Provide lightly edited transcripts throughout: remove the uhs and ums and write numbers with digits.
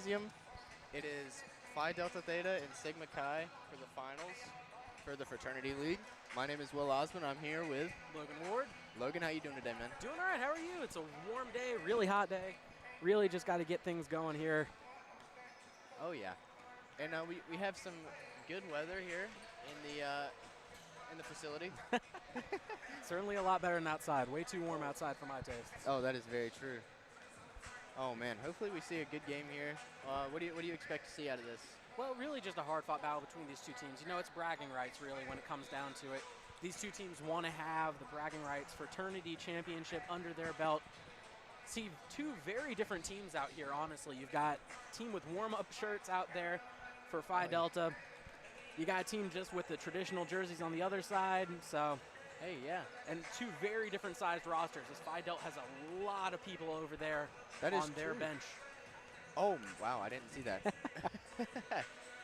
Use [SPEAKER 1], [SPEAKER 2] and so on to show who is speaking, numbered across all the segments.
[SPEAKER 1] Gymnasium. It is Phi Delta Theta and Sigma Chi for the finals for the Fraternity League. My name is Will Osmond. I'm here with
[SPEAKER 2] Logan Ward.
[SPEAKER 1] Logan. How you doing today, man?
[SPEAKER 2] Doing all right. How are you? It's a warm day, really hot day. Really just got to get things going here.
[SPEAKER 1] Oh, yeah. And we have some good weather here in the facility.
[SPEAKER 2] Certainly a lot better than outside. Way too warm outside for my tastes.
[SPEAKER 1] Oh, that is very true. Oh, man. Hopefully we see a good game here. What do you expect to see out of this?
[SPEAKER 2] Well, really just a hard-fought battle between these two teams. You know, it's bragging rights, really, when it comes down to it. These two teams want to have the bragging rights Fraternity Championship under their belt. See, two very different teams out here, honestly. You've got a team with warm-up shirts out there for Phi Delta. You got a team just with the traditional jerseys on the other side, so...
[SPEAKER 1] Hey, yeah.
[SPEAKER 2] And two very different sized rosters, as Phi Delta has a lot of people over there on their bench.
[SPEAKER 1] Oh, wow, I didn't see that.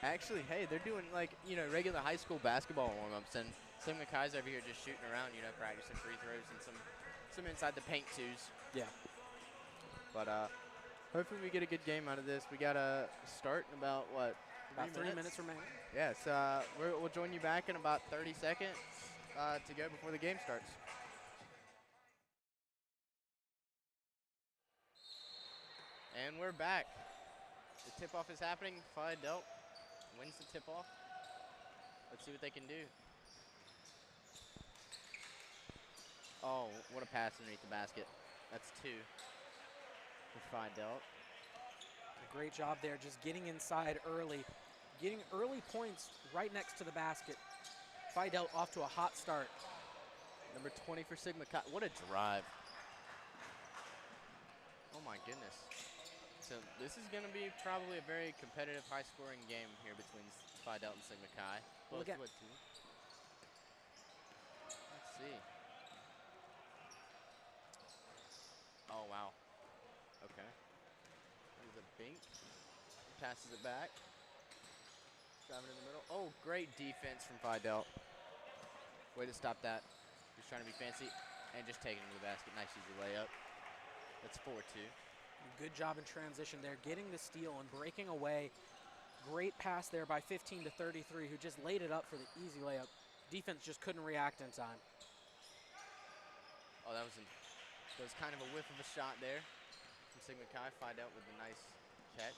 [SPEAKER 1] Actually, hey, they're doing, like, regular high school basketball warm-ups, and Sigma Chi's over here just shooting around, practicing free throws and some inside the paint twos.
[SPEAKER 2] Yeah.
[SPEAKER 1] But hopefully we get a good game out of this. We got to start in about, what,
[SPEAKER 2] About 3 minutes remaining.
[SPEAKER 1] Yes, we'll join you back in about 30 seconds to go before the game starts. And we're back. The tip-off is happening. Phi Delta wins the tip-off. Let's see what they can do. Oh, what a pass underneath the basket. That's two for Phi Delta.
[SPEAKER 2] A great job there, just getting inside early. Getting early points right next to the basket. Phi Delta off to a hot start.
[SPEAKER 1] Number 20 for Sigma Chi. What a drive. Oh, my goodness. So this is going to be probably a very competitive, high-scoring game here between Phi Delta and Sigma Chi. Both what team? Let's see. Oh, wow. Okay. There's a bink. Passes it back. Driving in the middle. Oh, great defense from Phi Delta. Way to stop that. Just trying to be fancy and just taking it to the basket. Nice easy layup. That's 4-2.
[SPEAKER 2] Good job in transition there, getting the steal and breaking away. Great pass there by 15 to 33, who just laid it up for the easy layup. Defense just couldn't react in time.
[SPEAKER 1] Oh, that was kind of a whiff of a shot there from Sigma Chi. Phi Delta with a nice catch.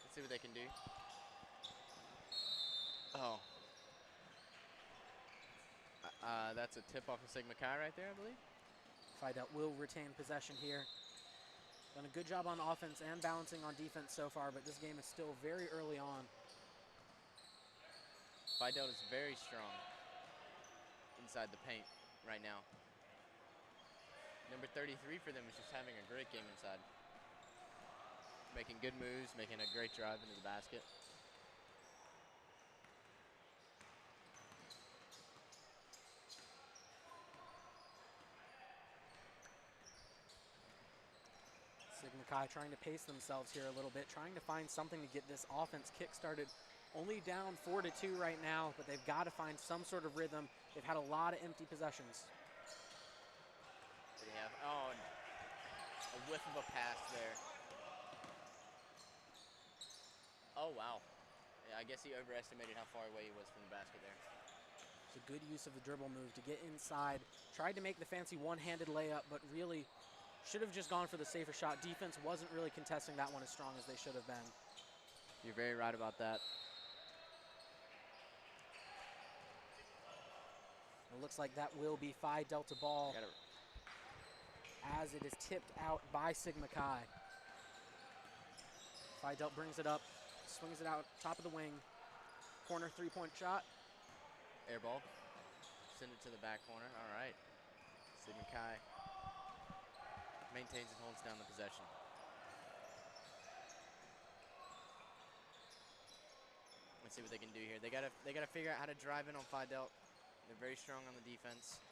[SPEAKER 1] Let's see what they can do. Oh. That's a tip off of Sigma Chi right there, I believe.
[SPEAKER 2] Phi Delta will retain possession here. Done a good job on offense and balancing on defense so far, but this game is still very early on.
[SPEAKER 1] Phi Delta is very strong inside the paint right now. Number 33 for them is just having a great game inside. Making good moves, making a great drive into the basket.
[SPEAKER 2] Sigma Chi trying to pace themselves here a little bit, trying to find something to get this offense kick-started. Only down 4-2 right now, but they've got to find some sort of rhythm. They've had a lot of empty possessions.
[SPEAKER 1] What do you have? Oh, a whiff of a pass there. Oh, wow. Yeah, I guess he overestimated how far away he was from the basket there.
[SPEAKER 2] It's a good use of the dribble move to get inside. Tried to make the fancy one-handed layup, but really should have just gone for the safer shot. Defense wasn't really contesting that one as strong as they should have been.
[SPEAKER 1] You're very right about that.
[SPEAKER 2] It looks like that will be Phi Delta ball as it is tipped out by Sigma Chi. Phi Delta brings it up, swings it out, top of the wing. Corner three-point shot.
[SPEAKER 1] Air ball. Send it to the back corner. All right. Sigma Chi maintains and holds down the possession. Let's see what they can do here. They gotta figure out how to drive in on Phi Delta. They're very strong on the defense.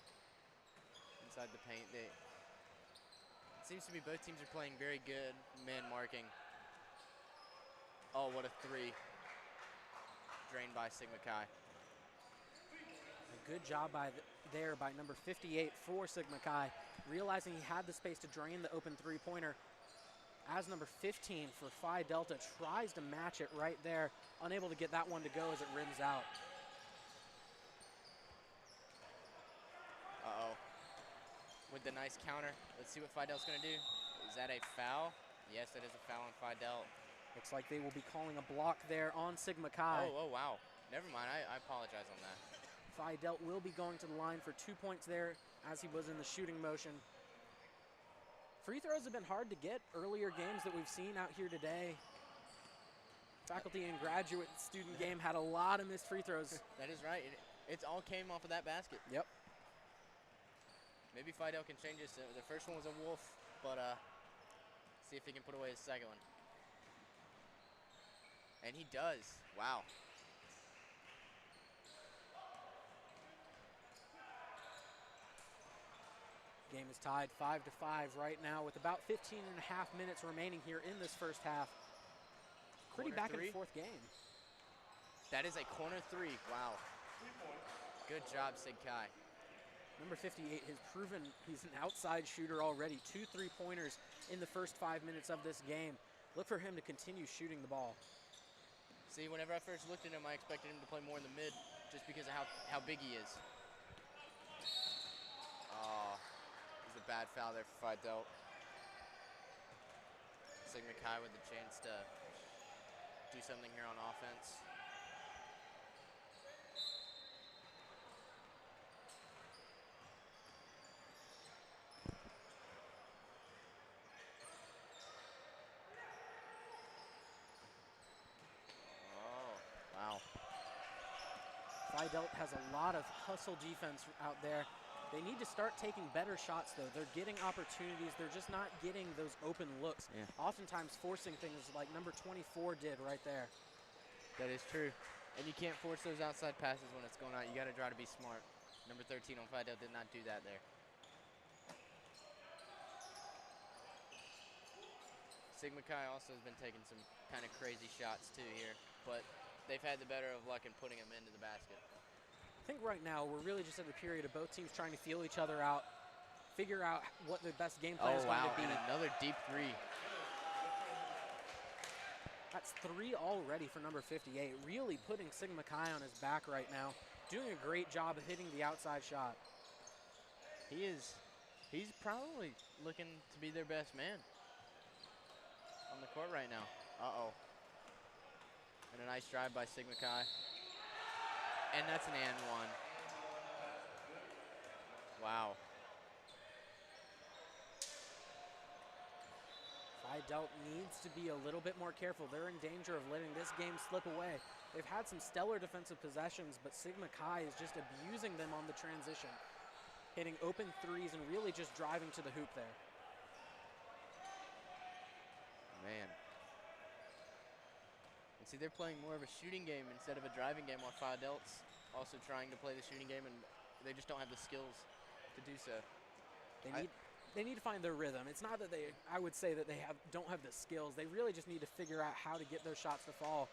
[SPEAKER 1] Inside the paint. It seems to be both teams are playing very good man marking. Oh, what a three. Drained by Sigma Chi.
[SPEAKER 2] A good job there by number 58 for Sigma Chi, realizing he had the space to drain the open three-pointer. as number 15 for Phi Delta tries to match it right there, unable to get that one to go as it rims out.
[SPEAKER 1] Uh-oh. With the nice counter. Let's see what Phi Delta's going to do. Is that a foul? Yes, that is a foul on Phi Delta.
[SPEAKER 2] Looks like they will be calling a block there on Sigma Chi.
[SPEAKER 1] Oh, wow. Never mind. I apologize on that.
[SPEAKER 2] Phi Delta will be going to the line for 2 points there as he was in the shooting motion. Free throws have been hard to get earlier games that we've seen out here today. Faculty and graduate student game had a lot of missed free throws.
[SPEAKER 1] That is right. It all came off of that basket.
[SPEAKER 2] Yep.
[SPEAKER 1] Maybe Phi Delta can change this. The first one was a wolf, but see if he can put away his second one. And he does. Wow.
[SPEAKER 2] Game is tied 5-5 right now with about 15 and a half minutes remaining here in this first half. Pretty
[SPEAKER 1] Corner
[SPEAKER 2] back
[SPEAKER 1] three.
[SPEAKER 2] and forth game.
[SPEAKER 1] That is a corner three. Wow. Good job, Sig Chi.
[SPEAKER 2] Number 58 has proven he's an outside shooter already. 2 3-pointers in the first 5 minutes of this game. Look for him to continue shooting the ball.
[SPEAKER 1] See, whenever I first looked at him, I expected him to play more in the mid just because of how big he is. Oh, there's a bad foul there for Phi Delta. Sigma Chi with the chance to do something here on offense.
[SPEAKER 2] Phi Delta has a lot of hustle defense out there. They need to start taking better shots, though. They're getting opportunities. They're just not getting those open looks.
[SPEAKER 1] Yeah.
[SPEAKER 2] Oftentimes forcing things like number 24 did right there.
[SPEAKER 1] That is true. And you can't force those outside passes when it's going out. You got to try to be smart. Number 13 on Phi Delta did not do that there. Sigma Chi also has been taking some kind of crazy shots too here, but they've had the better of luck in putting them into the basket.
[SPEAKER 2] I think right now we're really just at the period of both teams trying to feel each other out, figure out what the best game plan is going to be.
[SPEAKER 1] And another deep three.
[SPEAKER 2] That's 3 already for number 58, really putting Sigma Chi on his back right now, doing a great job of hitting the outside shot.
[SPEAKER 1] He's probably looking to be their best man on the court right now. Uh-oh. And a nice drive by Sigma Chi. And that's an and one. Wow.
[SPEAKER 2] Phi Delta needs to be a little bit more careful. They're in danger of letting this game slip away. They've had some stellar defensive possessions, but Sigma Chi is just abusing them on the transition, hitting open threes and really just driving to the hoop there.
[SPEAKER 1] Man. And see, they're playing more of a shooting game instead of a driving game, while Phi Delta's also trying to play the shooting game, and they just don't have the skills to do so.
[SPEAKER 2] They need to find their rhythm. It's not that I would say that they don't have the skills. They really just need to figure out how to get those shots to fall.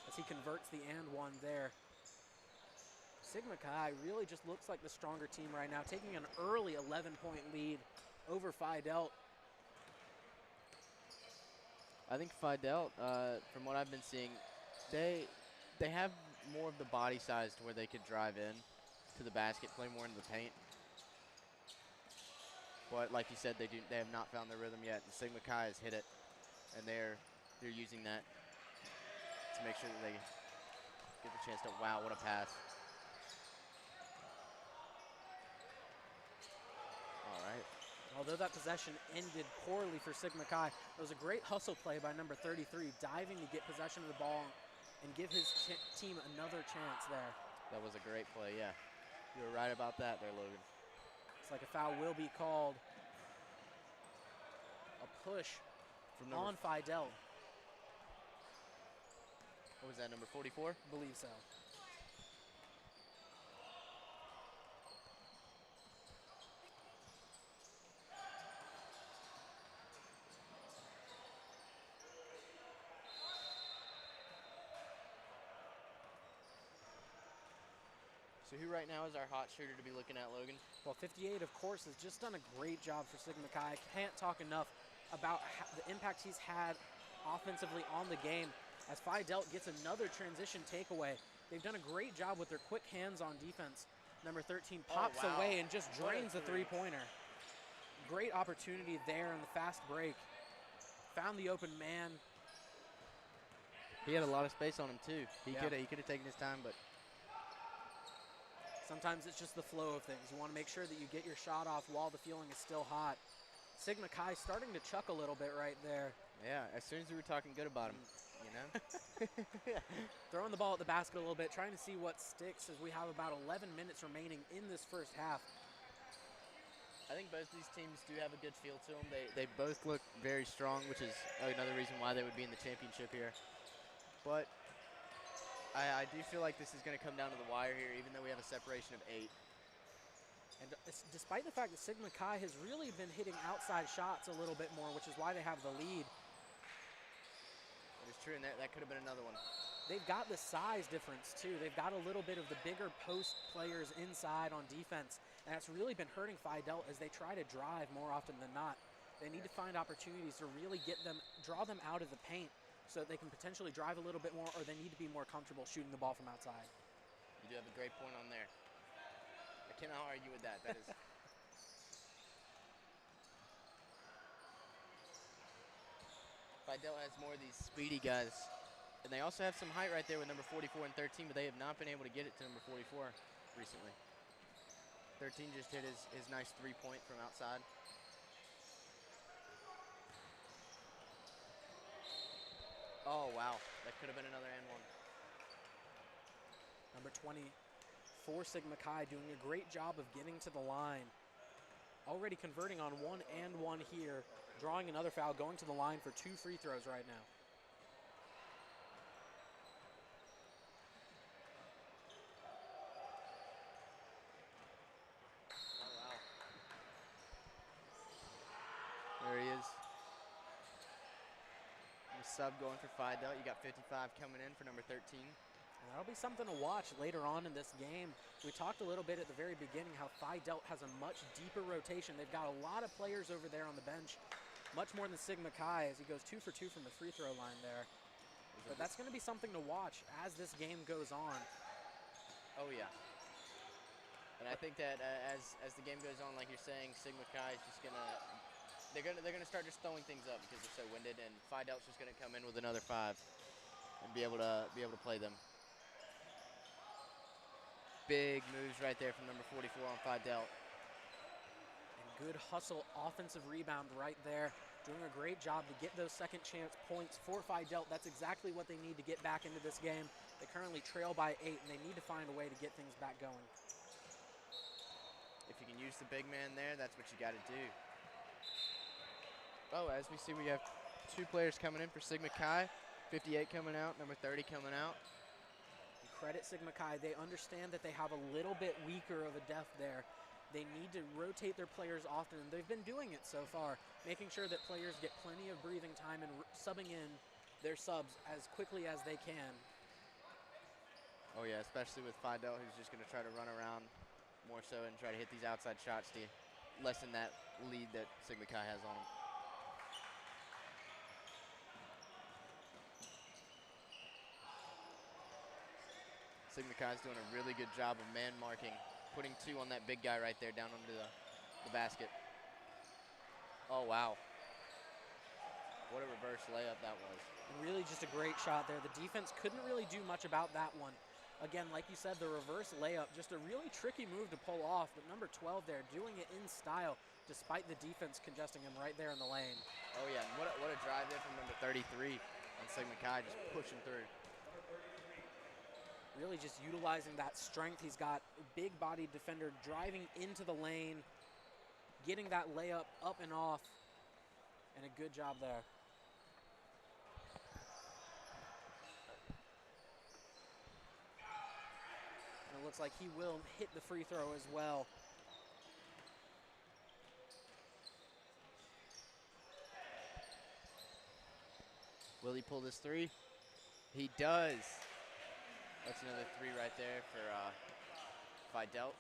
[SPEAKER 2] As he converts the and one there. Sigma Chi really just looks like the stronger team right now, taking an early 11-point lead over Phi Delta.
[SPEAKER 1] I think Phi Delta, from what I've been seeing, they have more of the body size to where they could drive in to the basket, play more into the paint. But like you said, they have not found their rhythm yet. And Sigma Chi has hit it, and they're using that to make sure that they get the chance to. Wow, what a pass! All right.
[SPEAKER 2] Although that possession ended poorly for Sigma Chi, it was a great hustle play by number 33, diving to get possession of the ball and give his team another chance there.
[SPEAKER 1] That was a great play, yeah. You were right about that there, Logan.
[SPEAKER 2] It's like a foul will be called. A push
[SPEAKER 1] From
[SPEAKER 2] on Phi Delta.
[SPEAKER 1] What was that, number 44?
[SPEAKER 2] Believe so.
[SPEAKER 1] So who right now is our hot shooter to be looking at, Logan?
[SPEAKER 2] Well, 58, of course, has just done a great job for Sigma Chi. Can't talk enough about the impact he's had offensively on the game as Phi Delt gets another transition takeaway. They've done a great job with their quick hands on defense. Number 13 pops away and just drains the three-pointer. Great opportunity there in the fast break. Found the open man.
[SPEAKER 1] He had a lot of space on him too. He
[SPEAKER 2] Yeah.
[SPEAKER 1] could have taken his time, but
[SPEAKER 2] Sometimes it's just the flow of things. You want to make sure that you get your shot off while the feeling is still hot. Sigma Chi starting to chuck a little bit right there.
[SPEAKER 1] yeah, as soon as we were talking good about him, you know?
[SPEAKER 2] Throwing the ball at the basket a little bit, trying to see what sticks as we have about 11 minutes remaining in this first half.
[SPEAKER 1] I think both these teams do have a good feel to them. They both look very strong, which is another reason why they would be in the championship here. But I do feel like this is going to come down to the wire here, even though we have a separation of 8.
[SPEAKER 2] And despite the fact that Sigma Chi has really been hitting outside shots a little bit more, which is why they have the lead.
[SPEAKER 1] That is true, and that could have been another one.
[SPEAKER 2] They've got the size difference, too. They've got a little bit of the bigger post players inside on defense, and that's really been hurting Phi Delt as they try to drive more often than not. They need to find opportunities to really draw them out of the paint so that they can potentially drive a little bit more, or they need to be more comfortable shooting the ball from outside.
[SPEAKER 1] You do have a great point on there. I cannot argue with that. That is... Phi Delt has more of these speedy guys. And they also have some height right there with number 44 and 13, but they have not been able to get it to number 44 recently. 13 just hit his nice three-point from outside. Oh, wow. That could have been another and one.
[SPEAKER 2] Number 20 for Sigma Chi doing a great job of getting to the line. Already converting on 1 and 1 here. Drawing another foul, going to the line for 2 free throws right now.
[SPEAKER 1] There he is. Sub going for Phi Delt. You got 55 coming in for number 13.
[SPEAKER 2] And that'll be something to watch later on in this game. We talked a little bit at the very beginning how Phi Delt has a much deeper rotation. They've got a lot of players over there on the bench, much more than Sigma Chi as he goes 2 for 2 from the free throw line there. But that's going to be something to watch as this game goes on.
[SPEAKER 1] Oh, yeah. And I think that as the game goes on, like you're saying, Sigma Chi is just going to... They're gonna start just throwing things up because they're so winded, and Phi Delt's just gonna come in with another 5 and be able to play them. Big moves right there from number 44 on Phi Delt.
[SPEAKER 2] And good hustle, offensive rebound right there. Doing a great job to get those second chance points for Phi Delt. That's exactly what they need to get back into this game. They currently trail by 8, and they need to find a way to get things back going.
[SPEAKER 1] If you can use the big man there, that's what you got to do. Oh, as we see, we have 2 players coming in for Sigma Chi. 58 coming out, number 30 coming out.
[SPEAKER 2] And credit Sigma Chi. They understand that they have a little bit weaker of a depth there. They need to rotate their players often, and they've been doing it so far, making sure that players get plenty of breathing time and subbing in their subs as quickly as they can.
[SPEAKER 1] Oh, yeah, especially with Phi Delt, who's just going to try to run around more so and try to hit these outside shots to lessen that lead that Sigma Chi has on them. Sigma Chi's doing a really good job of man marking, putting 2 on that big guy right there down under the basket. Oh, wow. What a reverse layup that was.
[SPEAKER 2] And really just a great shot there. The defense couldn't really do much about that one. Again, like you said, the reverse layup, just a really tricky move to pull off, but number 12 there doing it in style despite the defense congesting him right there in the lane.
[SPEAKER 1] Oh, yeah, and what a drive there from number 33 on Sigma Chi, just pushing through.
[SPEAKER 2] Really just utilizing that strength. He's got a big-bodied defender driving into the lane, getting that layup up and off, and a good job there. And it looks like he will hit the free throw as well.
[SPEAKER 1] Will he pull this 3? He does. That's another 3 right there for Phi Delt.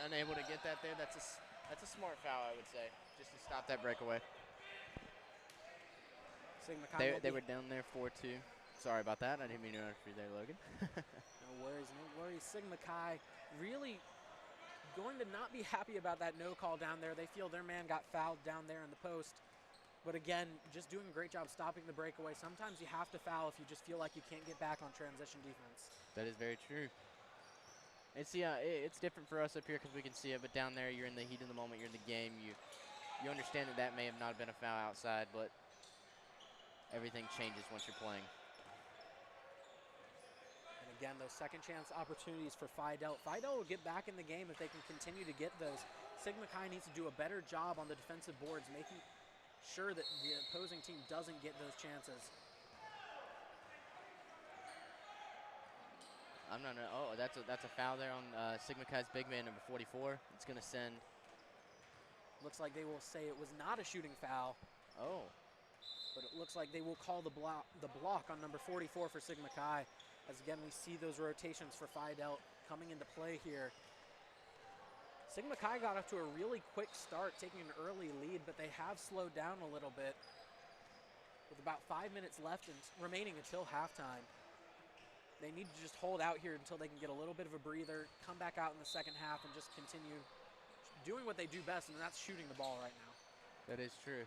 [SPEAKER 1] unable to get that there. That's a smart foul, I would say, just to stop that breakaway.
[SPEAKER 2] Sigma Chi
[SPEAKER 1] They were down there 4-2. Sorry about that. I didn't mean to interrupt you there, Logan.
[SPEAKER 2] No worries, no worries. Sigma Chi really going to not be happy about that no call down there. They feel their man got fouled down there in the post. But again, just doing a great job stopping the breakaway. Sometimes you have to foul if you just feel like you can't get back on transition defense.
[SPEAKER 1] That is very true. It's different for us up here because we can see it, but down there you're in the heat of the moment, you're in the game. You understand that may have not been a foul outside, but everything changes once you're playing.
[SPEAKER 2] And again, those second chance opportunities for Phi Delta. Phi Delta will get back in the game if they can continue to get those. Sigma Chi needs to do a better job on the defensive boards, making sure that the opposing team doesn't get those chances.
[SPEAKER 1] Oh, that's a foul there on Sigma Chi's big man, number 44. It's going to send.
[SPEAKER 2] Looks like they will say it was not a shooting foul.
[SPEAKER 1] Oh.
[SPEAKER 2] But it looks like they will call the block on number 44 for Sigma Chi. As again, we see those rotations for Phi Delta coming into play here. Sigma Chi got off to a really quick start, taking an early lead, but they have slowed down a little bit with about 5 minutes left and remaining until halftime. They need to just hold out here until they can get a little bit of a breather, come back out in the second half, and just continue doing what they do best, and that's shooting the ball right now.
[SPEAKER 1] That is true.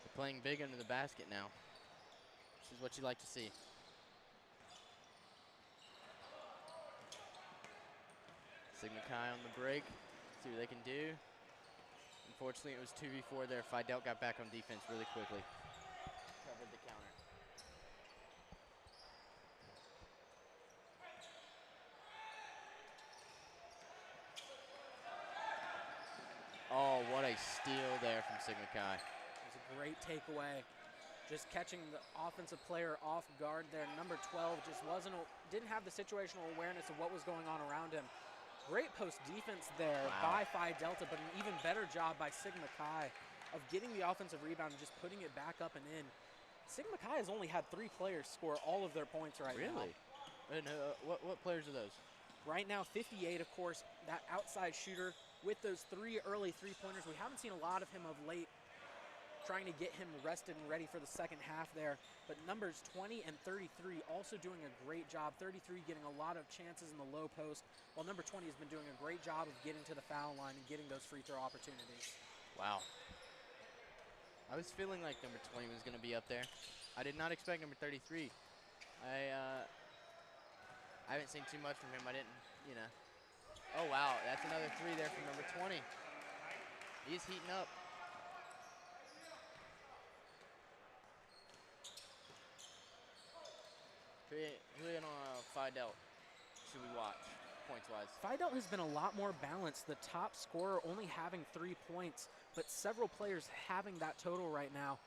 [SPEAKER 1] They're playing big under the basket now. This is what you like to see. Sigma Chi on the break. See what they can do. Unfortunately, it was 2v4 there. Phi Delta got back on defense really quickly. Covered the counter. Oh, what a steal there from Sigma Chi.
[SPEAKER 2] It was a great takeaway. Just catching the offensive player off guard there. Number 12 just didn't have the situational awareness of what was going on around him. Great post defense there by Phi Delta, but an even better job by Sigma Chi of getting the offensive rebound and just putting it back up and in. Sigma Chi has only had 3 players score all of their points right now.
[SPEAKER 1] Really? And what players are those?
[SPEAKER 2] Right now, 58, of course, that outside shooter with those 3 early three-pointers. We haven't seen a lot of him of late, trying to get him rested and ready for the second half there. But numbers 20 and 33 also doing a great job. 33 getting a lot of chances in the low post, while number 20 has been doing a great job of getting to the foul line and getting those free throw opportunities.
[SPEAKER 1] Wow. I was feeling like number 20 was going to be up there. I did not expect number 33. I haven't seen too much from him. I didn't, you know. Oh, wow. That's another 3 there from number 20. He's heating up. Who in on Phi Delta should we watch, points-wise?
[SPEAKER 2] Phi Delta has been a lot more balanced. The top scorer only having 3 points, but several players having that total right now.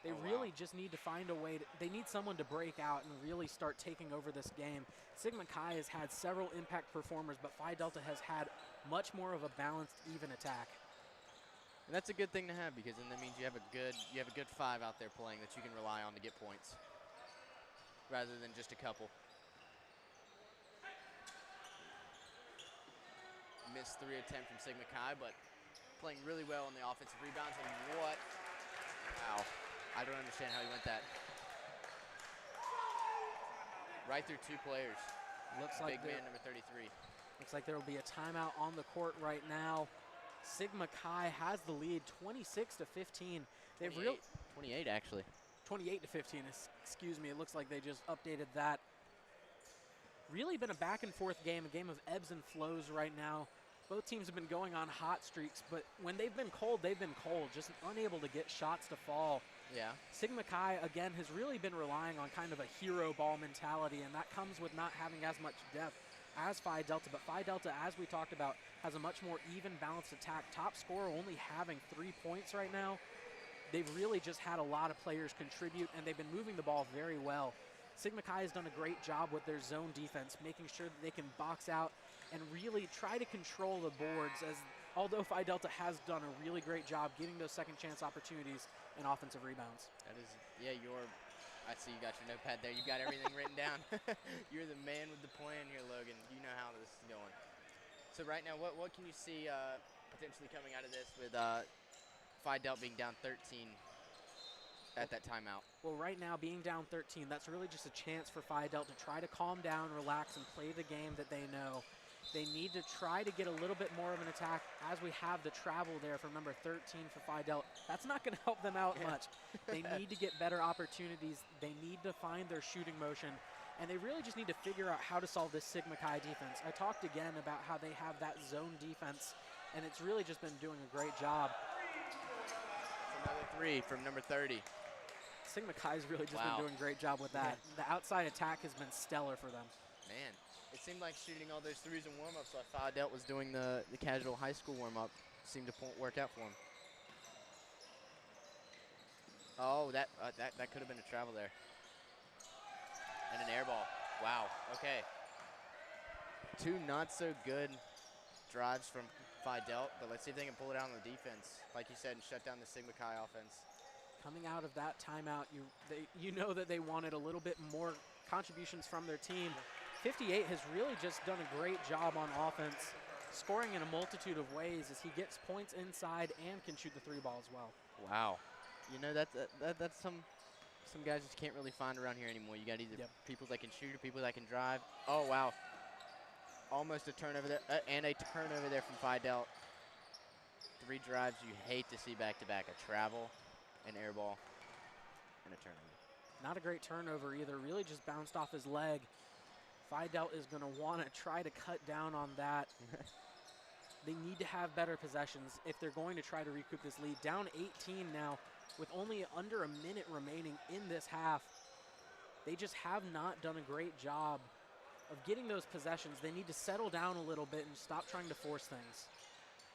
[SPEAKER 2] They really just need to find a way. They need someone to break out and really start taking over this game. Sigma Chi has had several impact performers, but Phi Delta has had much more of a balanced, even attack.
[SPEAKER 1] And that's a good thing to have, because then that means you have a good 5 out there playing that you can rely on to get points, rather than just a couple. Missed 3 attempt from Sigma Chi, but playing really well on the offensive rebounds. And what? Wow. I don't understand how he went that. Right through 2 players.
[SPEAKER 2] Looks like
[SPEAKER 1] big man number 33.
[SPEAKER 2] Looks like there will be a timeout on the court right now. Sigma Chi has the lead, 26-15. They've
[SPEAKER 1] 28 actually.
[SPEAKER 2] 28-15. Excuse me. It looks like they just updated that. Really been a back and forth game, a game of ebbs and flows right now. Both teams have been going on hot streaks, but when they've been cold, just unable to get shots to fall.
[SPEAKER 1] Yeah.
[SPEAKER 2] Sigma Chi, again, has really been relying on kind of a hero ball mentality, and that comes with not having as much depth as Phi Delta. But Phi Delta, as we talked about, has a much more even, balanced attack. Top scorer only having 3 points right now. They've really just had a lot of players contribute, and they've been moving the ball very well. Sigma Chi has done a great job with their zone defense, making sure that they can box out and really try to control the boards, as although Phi Delta has done a really great job getting those second chance opportunities and offensive rebounds.
[SPEAKER 1] That is, yeah, I see you got your notepad there. You got everything written down. You're the man with the plan here, Logan. You know how this is going. So right now, what can you see potentially coming out of this with Phi Delta being down 13 at that timeout?
[SPEAKER 2] Well, right now, being down 13, that's really just a chance for Phi Delta to try to calm down, relax, and play the game that they know. They need to try to get a little bit more of an attack as we have the travel there from number 13 for Phi Delta. That's not going to help them out much. They need to get better opportunities. They need to find their shooting motion. And they really just need to figure out how to solve this Sigma Chi defense. I talked again about how they have that zone defense, and it's really just been doing a great job.
[SPEAKER 1] Another 3 from number 30.
[SPEAKER 2] Sigma Chi's really just been doing a great job with that. The outside attack has been stellar for them.
[SPEAKER 1] Man, it seemed like shooting all those 3s in warm-ups while Phi Delta was doing the casual high school warm-up seemed to work out for him. Oh, that could have been a travel there. And an air ball. Wow, okay. 2 not so good drives from Phi Delta, but let's see if they can pull it out on the defense, like you said, and shut down the Sigma Chi offense.
[SPEAKER 2] Coming out of that timeout, you know that they wanted a little bit more contributions from their team. 58 has really just done a great job on offense, scoring in a multitude of ways as he gets points inside and can shoot the 3 ball as well.
[SPEAKER 1] Wow. You know, that's some guys just can't really find around here anymore. You got either people that can shoot or people that can drive. Oh, wow. Almost a turnover there, and a turnover there from Phi Delta. 3 drives you hate to see back-to-back. A travel, an air ball, and a turnover.
[SPEAKER 2] Not a great turnover either. Really just bounced off his leg. Phi Delta is going to want to try to cut down on that. They need to have better possessions if they're going to try to recoup this lead. Down 18 now with only under a minute remaining in this half. They just have not done a great job of getting those possessions. They need to settle down a little bit and stop trying to force things.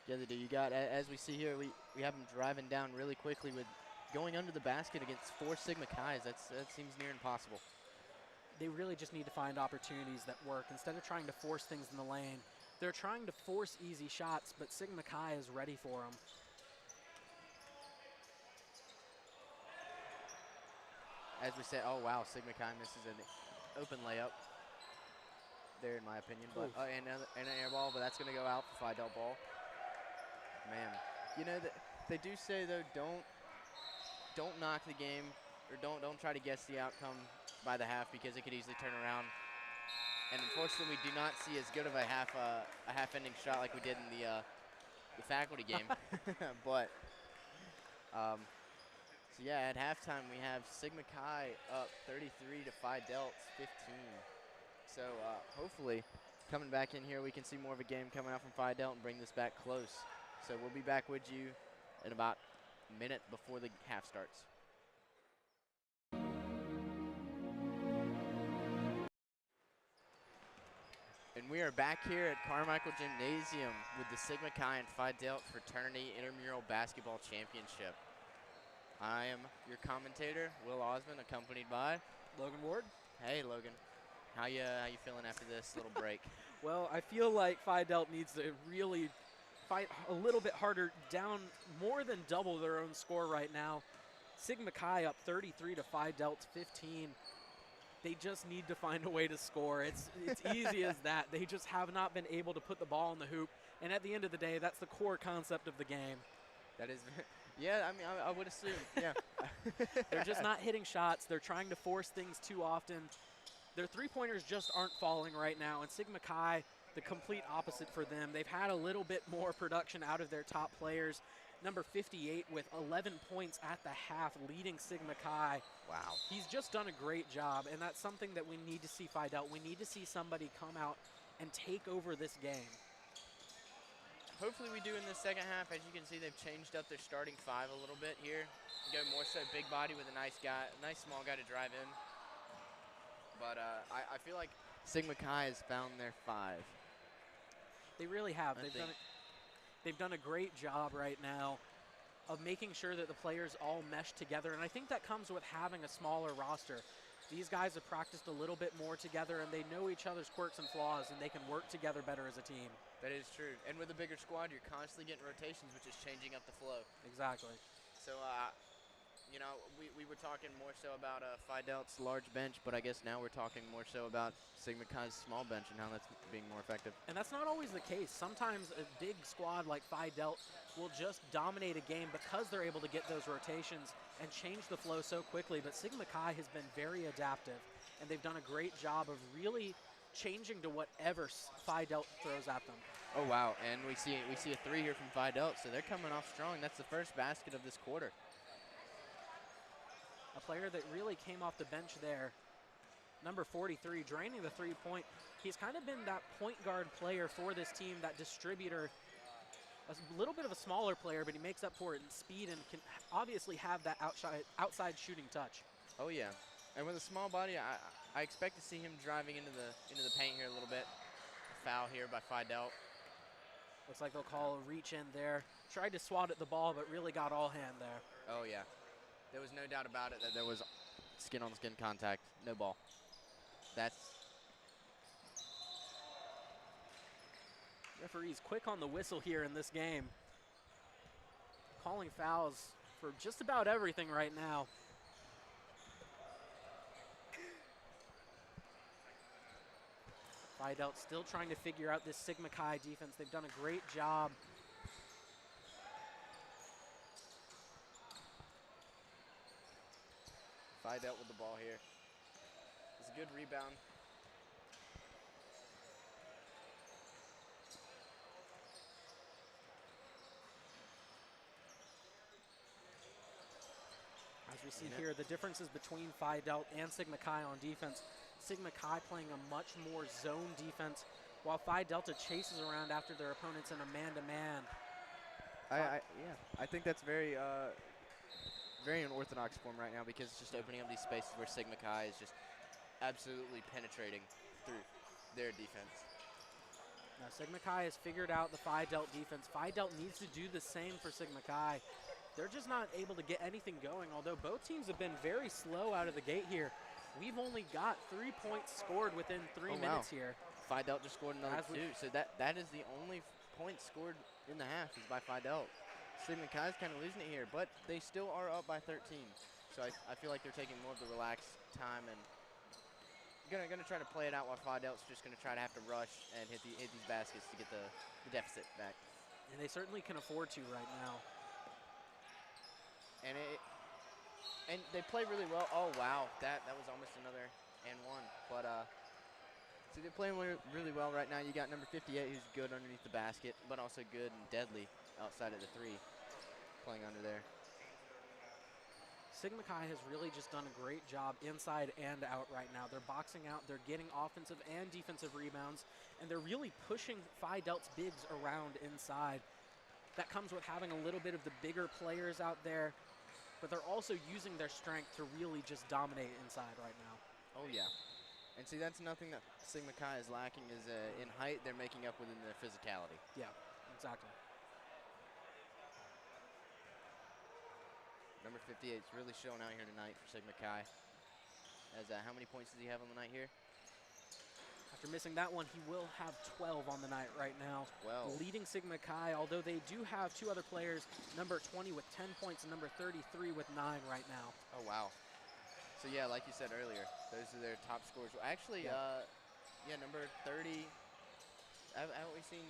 [SPEAKER 1] Yeah, they do. You got, as we see here, we have them driving down really quickly with going under the basket against 4 Sigma Chi's. That seems near impossible.
[SPEAKER 2] They really just need to find opportunities that work. Instead of trying to force things in the lane, they're trying to force easy shots, but Sigma Chi is ready for them.
[SPEAKER 1] As we say, oh wow, Sigma Chi misses an open layup there, in my opinion. But and an air ball, but that's going to go out for Phi Delta ball. Man, you know they do say though, don't knock the game, or don't try to guess the outcome by the half, because it could easily turn around. And unfortunately, we do not see as good of a half-ending shot like we did in the faculty game. But so yeah, at halftime we have Sigma Chi up 33 to Phi Delta 15. So hopefully, coming back in here, we can see more of a game coming out from Phi Delta and bring this back close. So we'll be back with you in about a minute before the half starts. And we are back here at Carmichael Gymnasium with the Sigma Chi and Phi Delta Fraternity Intramural Basketball Championship. I am your commentator, Will Osmond, accompanied by
[SPEAKER 2] Logan Ward.
[SPEAKER 1] Hey, Logan. How you feeling after this little break?
[SPEAKER 2] Well, I feel like Phi Delta needs to really fight a little bit harder, down more than double their own score right now. Sigma Chi up 33 to Phi Delta 15. They just need to find a way to score. It's easy as that. They just have not been able to put the ball in the hoop. And at the end of the day, that's the core concept of the game.
[SPEAKER 1] That is, yeah, I mean, I would assume, yeah.
[SPEAKER 2] They're just not hitting shots. They're trying to force things too often. Their three-pointers just aren't falling right now. And Sigma Chi, the complete opposite for them. They've had a little bit more production out of their top players. Number 58 with 11 points at the half, leading Sigma Chi.
[SPEAKER 1] Wow.
[SPEAKER 2] He's just done a great job, and that's something that we need to see Phi Delta. We need to see somebody come out and take over this game.
[SPEAKER 1] Hopefully we do in the second half. As you can see, they've changed up their starting 5 a little bit here. Go more so big body with a nice small guy to drive in. But I feel like Sigma Chi has found their 5.
[SPEAKER 2] They really have. They've done a great job right now of making sure that the players all mesh together, and I think that comes with having a smaller roster. These guys have practiced a little bit more together, and they know each other's quirks and flaws, and they can work together better as a team.
[SPEAKER 1] That is true. And with a bigger squad, you're constantly getting rotations, which is changing up the flow.
[SPEAKER 2] Exactly.
[SPEAKER 1] So, You know, we were talking more so about Phi Delta's large bench, but I guess now we're talking more so about Sigma Chi's small bench and how that's being more effective.
[SPEAKER 2] And that's not always the case. Sometimes a big squad like Phi Delta will just dominate a game because they're able to get those rotations and change the flow so quickly. But Sigma Chi has been very adaptive, and they've done a great job of really changing to whatever Phi Delta throws at them.
[SPEAKER 1] Oh wow! And we see a 3 here from Phi Delta, so they're coming off strong. That's the first basket of this quarter.
[SPEAKER 2] A player that really came off the bench there, number 43, draining the three-point. He's kind of been that point guard player for this team, that distributor. A little bit of a smaller player, but he makes up for it in speed and can obviously have that outside shooting touch.
[SPEAKER 1] Oh yeah, and with a small body, I expect to see him driving into the paint here a little bit. A foul here by Phi Delta.
[SPEAKER 2] Looks like they'll call a reach in there. Tried to swat at the ball, but really got all hand there.
[SPEAKER 1] Oh yeah. There was no doubt about it that there was skin-on-skin contact, no ball. That's...
[SPEAKER 2] Referee's quick on the whistle here in this game. Calling fouls for just about everything right now. Phi Delta still trying to figure out this Sigma Chi defense. They've done a great job.
[SPEAKER 1] Phi Delta with the ball here. It's a good rebound.
[SPEAKER 2] As we see here, the differences between Phi Delta and Sigma Chi on defense. Sigma Chi playing a much more zone defense, while Phi Delta chases around after their opponents in a man-to-man.
[SPEAKER 1] I think that's very unorthodox form right now, because it's just opening up these spaces where Sigma Chi is just absolutely penetrating through their defense.
[SPEAKER 2] Now Sigma Chi has figured out the Phi Delta defense. Phi Delta needs to do the same for Sigma Chi. They're just not able to get anything going, although both teams have been very slow out of the gate here. We've only got 3 points scored within 3 minutes here.
[SPEAKER 1] Phi Delta just scored another 2, so that is the only point scored in the half is by Phi Delta. Sigma Chi is kind of losing it here, but they still are up by 13. So I feel like they're taking more of the relaxed time and gonna try to play it out, while Phi Delta's just gonna try to have to rush and hit these baskets to get the deficit back.
[SPEAKER 2] And they certainly can afford to right now.
[SPEAKER 1] And they play really well. Oh wow, that was almost another and one. But so they're playing really well right now. You got number 58 who's good underneath the basket, but also good and deadly outside of the 3, playing under there.
[SPEAKER 2] Sigma Chi has really just done a great job inside and out right now. They're boxing out, they're getting offensive and defensive rebounds, and they're really pushing Phi Delta's bigs around inside. That comes with having a little bit of the bigger players out there, but they're also using their strength to really just dominate inside right now.
[SPEAKER 1] Oh yeah. And see, that's nothing that Sigma Chi is lacking, is in height. They're making up within their physicality.
[SPEAKER 2] Yeah, exactly.
[SPEAKER 1] Number 58 is really showing out here tonight for Sigma Chi. As how many points does he have on the night here?
[SPEAKER 2] After missing that one, he will have 12 on the night right now.
[SPEAKER 1] 12.
[SPEAKER 2] Leading Sigma Chi, although they do have 2 other players, number 20 with 10 points and number 33 with 9 right now.
[SPEAKER 1] Oh, wow. So, yeah, like you said earlier, those are their top scores. Well, actually, number 30, haven't we seen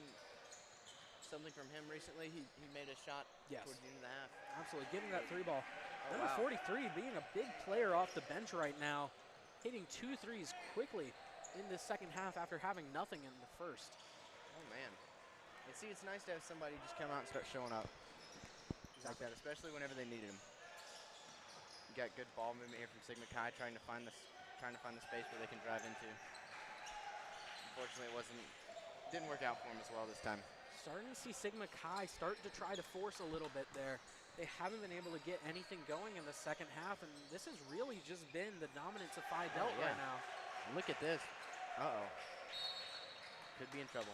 [SPEAKER 1] something from him recently? He made a shot towards the end of the half.
[SPEAKER 2] Absolutely, getting that 3 ball.
[SPEAKER 1] Oh,
[SPEAKER 2] number
[SPEAKER 1] wow.
[SPEAKER 2] 43 being a big player off the bench right now, hitting 2 threes quickly in this second half after having nothing in the first.
[SPEAKER 1] Oh, man. And see, it's nice to have somebody just come out and start showing up. Like that, especially whenever they needed him. You got good ball movement here from Sigma Chi, trying to find the space where they can drive into. Unfortunately, didn't work out for him as well this time.
[SPEAKER 2] Starting to see Sigma Chi start to try to force a little bit there. They haven't been able to get anything going in the second half, and this has really just been the dominance of Phi Delta right now.
[SPEAKER 1] Look at this. Uh-oh. Could be in trouble.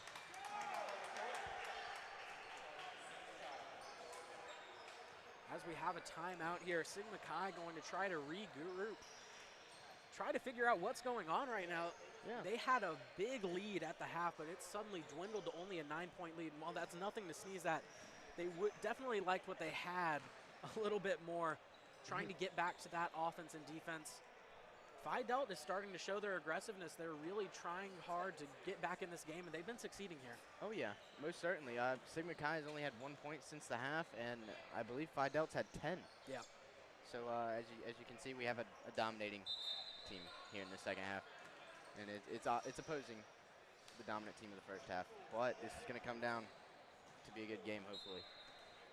[SPEAKER 2] As we have a timeout here, Sigma Chi going to try to regroup. Try to figure out what's going on right now.
[SPEAKER 1] Yeah.
[SPEAKER 2] They had a big lead at the half, but it's suddenly dwindled to only a 9-point lead. And while that's nothing to sneeze at, they definitely liked what they had a little bit more. trying to get back to that offense and defense. Phi Delt is starting to show their aggressiveness. They're really trying hard to get back in this game, and they've been succeeding here.
[SPEAKER 1] Oh, yeah, most certainly. Sigma Chi has only had 1 point since the half, and I believe Phi Delt's had 10.
[SPEAKER 2] Yeah.
[SPEAKER 1] So as you can see, we have a dominating team here in the second half, and it's opposing the dominant team of the first half. But this is going to come down to be a good game, hopefully.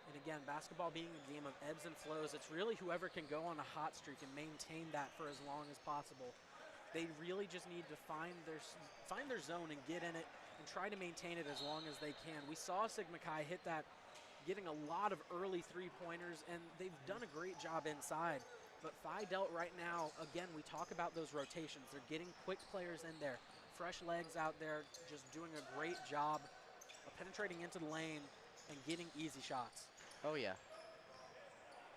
[SPEAKER 2] And again, basketball being a game of ebbs and flows, it's really whoever can go on a hot streak and maintain that for as long as possible. They really just need to find their zone and get in it and try to maintain it as long as they can. We saw Sigma Chi hit that, getting a lot of early three-pointers, and they've done a great job inside. But Phi Delt right now, again, we talk about those rotations. They're getting quick players in there, fresh legs out there, just doing a great job of penetrating into the lane and getting easy shots.
[SPEAKER 1] Oh, yeah.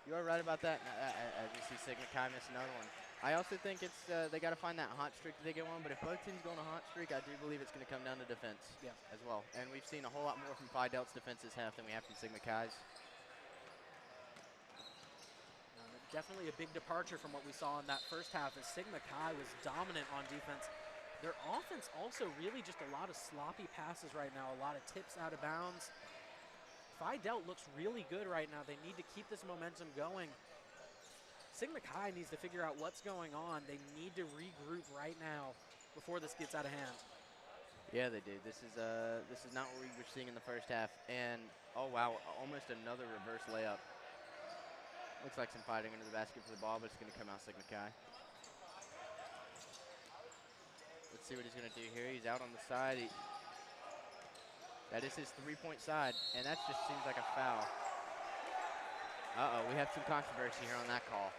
[SPEAKER 1] You are right about that. As you see Sigma Chi miss another one. I also think it's they got to find that hot streak that they get on, but if both teams go on a hot streak, I do believe it's going to come down to defense as well. And we've seen a whole lot more from Phi Delt's defense this half than we have from Sigma Chi's.
[SPEAKER 2] Definitely a big departure from what we saw in that first half as Sigma Chi was dominant on defense. Their offense also really just a lot of sloppy passes right now, a lot of tips out of bounds. Phi Delt looks really good right now. They need to keep this momentum going. Sigma Chi needs to figure out what's going on. They need to regroup right now before this gets out of hand.
[SPEAKER 1] Yeah, they do. This is not what we were seeing in the first half. And, oh, wow, almost another reverse layup. Looks like some fighting under the basket for the ball, but it's going to come out Sigma Chi. Let's see what he's going to do here. He's out on the side. That is his three-point side, and that just seems like a foul. Uh-oh, we have some controversy here on that call.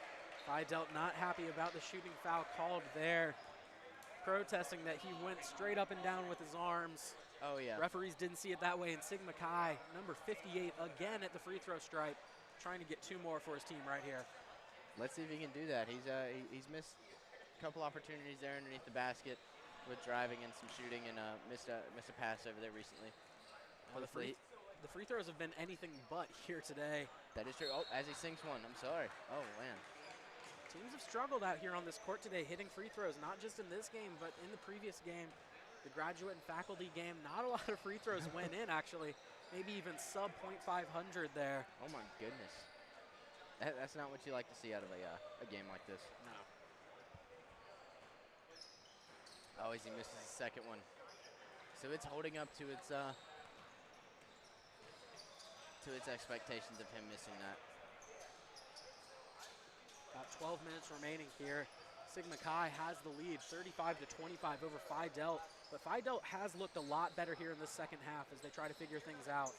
[SPEAKER 2] Phi Delt not happy about the shooting foul called there, protesting that he went straight up and down with his arms.
[SPEAKER 1] Oh, yeah.
[SPEAKER 2] Referees didn't see it that way, and Sigma Chi, number 58, again at the free throw stripe, trying to get 2 more for his team right here.
[SPEAKER 1] Let's see if he can do that. He's missed a couple opportunities there underneath the basket with driving and some shooting, and missed a pass over there recently.
[SPEAKER 2] Well, the free throws have been anything but here today.
[SPEAKER 1] That is true. Oh, as he sinks one, I'm sorry. Oh, man.
[SPEAKER 2] Teams have struggled out here on this court today hitting free throws, not just in this game, but in the previous game, the graduate and faculty game. Not a lot of free throws went in, actually. Maybe even sub .500 there.
[SPEAKER 1] Oh, my goodness. That's not what you like to see out of a game like this.
[SPEAKER 2] No.
[SPEAKER 1] Oh, as he misses the second one. So it's holding up to its expectations of him missing that.
[SPEAKER 2] About 12 minutes remaining here. Sigma Chi has the lead, 35-25 over Phi Delt. But Phi Delt has looked a lot better here in the second half as they try to figure things out.